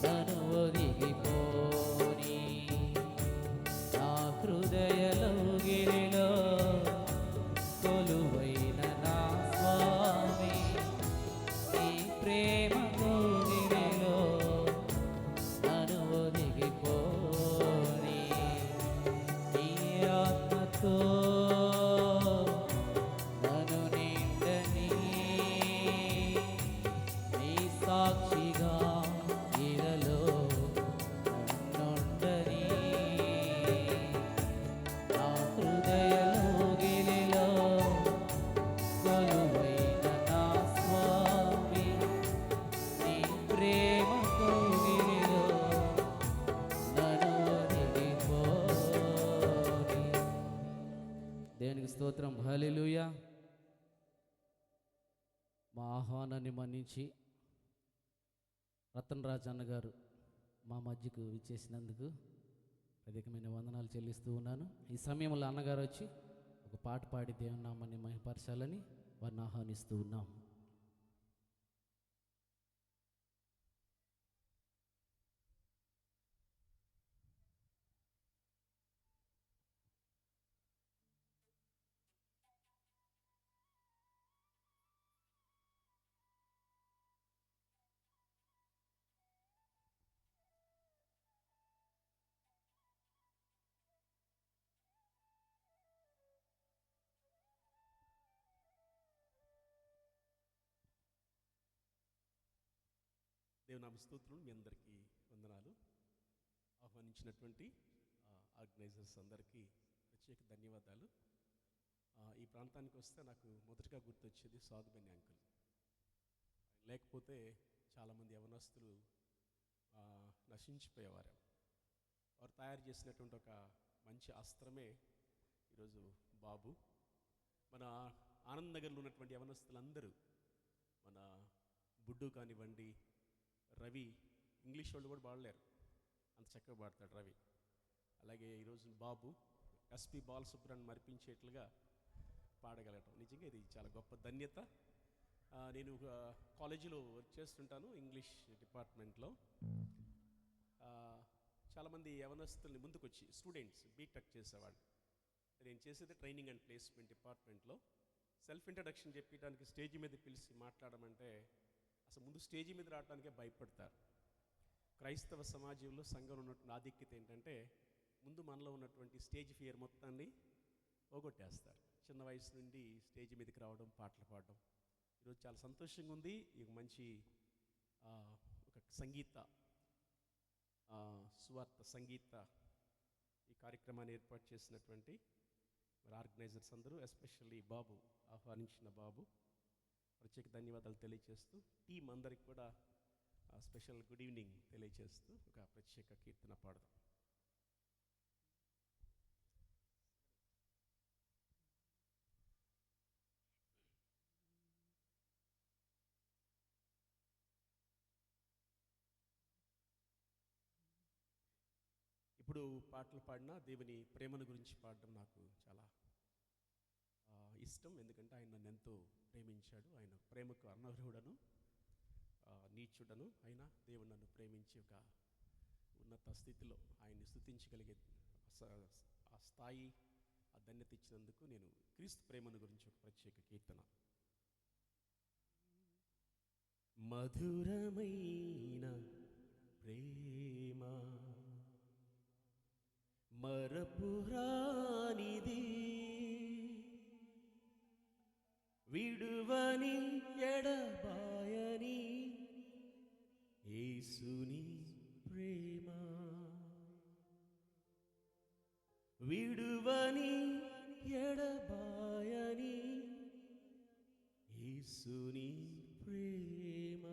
నన్ను ఒదిగిపోని నా హృదయలోగిలిలో కొలువైన నా స్వామి నీ ప్రేమ కోగిలిలో నన్ను ఒదిగిపోని నీ ఆత్మతో నన్ను నిండని నీ సాక్షిగా ఇలలో నన్నుండని నా హృదయలోగిలిలో కొలువైన నా స్వామి నీ ప్రేమ కోగిలిలో నన్ను ఒదిగిపోని. దేవునికి స్తోత్రం. హల్లెలూయా. మా ఆహ్వానాన్ని మన్నించి రతన్ రాజ్ అన్నగారు మా మధ్యకు విచ్చేసినందుకు ప్రత్యేకమైన వందనాలు చెల్లిస్తూ ఉన్నాను. ఈ సమయంలో అన్నగారు వచ్చి ఒక పాట పాడి దేవుని నామాన్ని మహిమపరచాలని వారిని ఆహ్వానిస్తూ ఉన్నాం. దేవునామ స్తోత్రం. మీ అందరికీ వందనాలు. ఆహ్వానించినటువంటి ఆర్గనైజర్స్ అందరికీ ప్రత్యేక ధన్యవాదాలు. ఈ ప్రాంతానికి వస్తే నాకు మొదటగా గుర్తొచ్చేది సాధుబెని అంకుల్. లేకపోతే చాలామంది యవనస్తులు నశించిపోయేవారు. వారు తయారు చేసినటువంటి ఒక మంచి అస్త్రమే ఈరోజు బాబు. మన ఆనంద్ నగర్లో ఉన్నటువంటి యవనస్తులందరూ, మన బుడ్డు కానివ్వండి, రవి, ఇంగ్లీష్ వాళ్ళు కూడా పాడలేరు, అంత చక్కగా పాడతాడు రవి. అలాగే ఈరోజు బాబు ఎస్పి బాలసుబ్రహ్మణ్యం మరిపించేట్లుగా పాడగలగటం నిజంగా ఇది చాలా గొప్ప ధన్యత. నేను కాలేజీలో వర్క్ చేస్తుంటాను, ఇంగ్లీష్ డిపార్ట్మెంట్లో. చాలామంది యవనస్తుల్ని ముందుకొచ్చి స్టూడెంట్స్ బీటెక్ చేసేవాళ్ళు. నేను చేసేది ట్రైనింగ్ అండ్ ప్లేస్మెంట్ డిపార్ట్మెంట్లో. సెల్ఫ్ ఇంట్రడక్షన్ చెప్పడానికి స్టేజ్ మీద పిలిచి మాట్లాడమంటే అసలు ముందు స్టేజీ మీద రావడానికే భయపడతారు. క్రైస్తవ సమాజంలో సంఘంలో ఉన్నటువంటి ఆధిక్యత ఏంటంటే ముందు మనలో ఉన్నటువంటి స్టేజ్ ఫియర్ మొత్తాన్ని పోగొట్టేస్తారు. చిన్న వయసు నుండి స్టేజ్ మీదకి రావడం, పాటలు పాడడం. ఈరోజు చాలా సంతోషంగా ఉంది. ఈ మంచి ఒక సంగీత సువార్త సంగీత ఈ కార్యక్రమాన్ని ఏర్పాటు చేసినటువంటి మరి ఆర్గనైజర్స్ అందరూ, ఎస్పెషల్లీ బాబు, ఆహ్వానించిన బాబు, ప్రత్యేక ధన్యవాదాలు తెలియజేస్తూ, టీం అందరికి కూడా స్పెషల్ గుడ్ ఈవినింగ్ తెలియజేస్తూ ఒక ప్రత్యేక కీర్తన పాడదాం. ఇప్పుడు పాటలు పాడినా దేవుని ప్రేమను గురించి పాడడం నాకు చాలా ఇష్టం. ఎందుకంటే ఆయన నన్ను ఎంతో ప్రేమించాడు. ఆయన ప్రేమకు అనర్హుడను, నీచుడను అయినా దేవుడు నన్ను ప్రేమించి ఒక ఉన్నత స్థితిలో ఆయన్ని స్తుతించగలిగే ఆ స్థాయి, ఆ ధన్యత ఇచ్చినందుకు నేను క్రీస్తు ప్రేమను గురించి ఒక ప్రత్యేక కీర్తన. మధురమైన ప్రేమ మరపురానిది, విడువని ఎడబాయని యేసుని ప్రేమ, విడువని ఎడబాయని యేసుని ప్రేమ.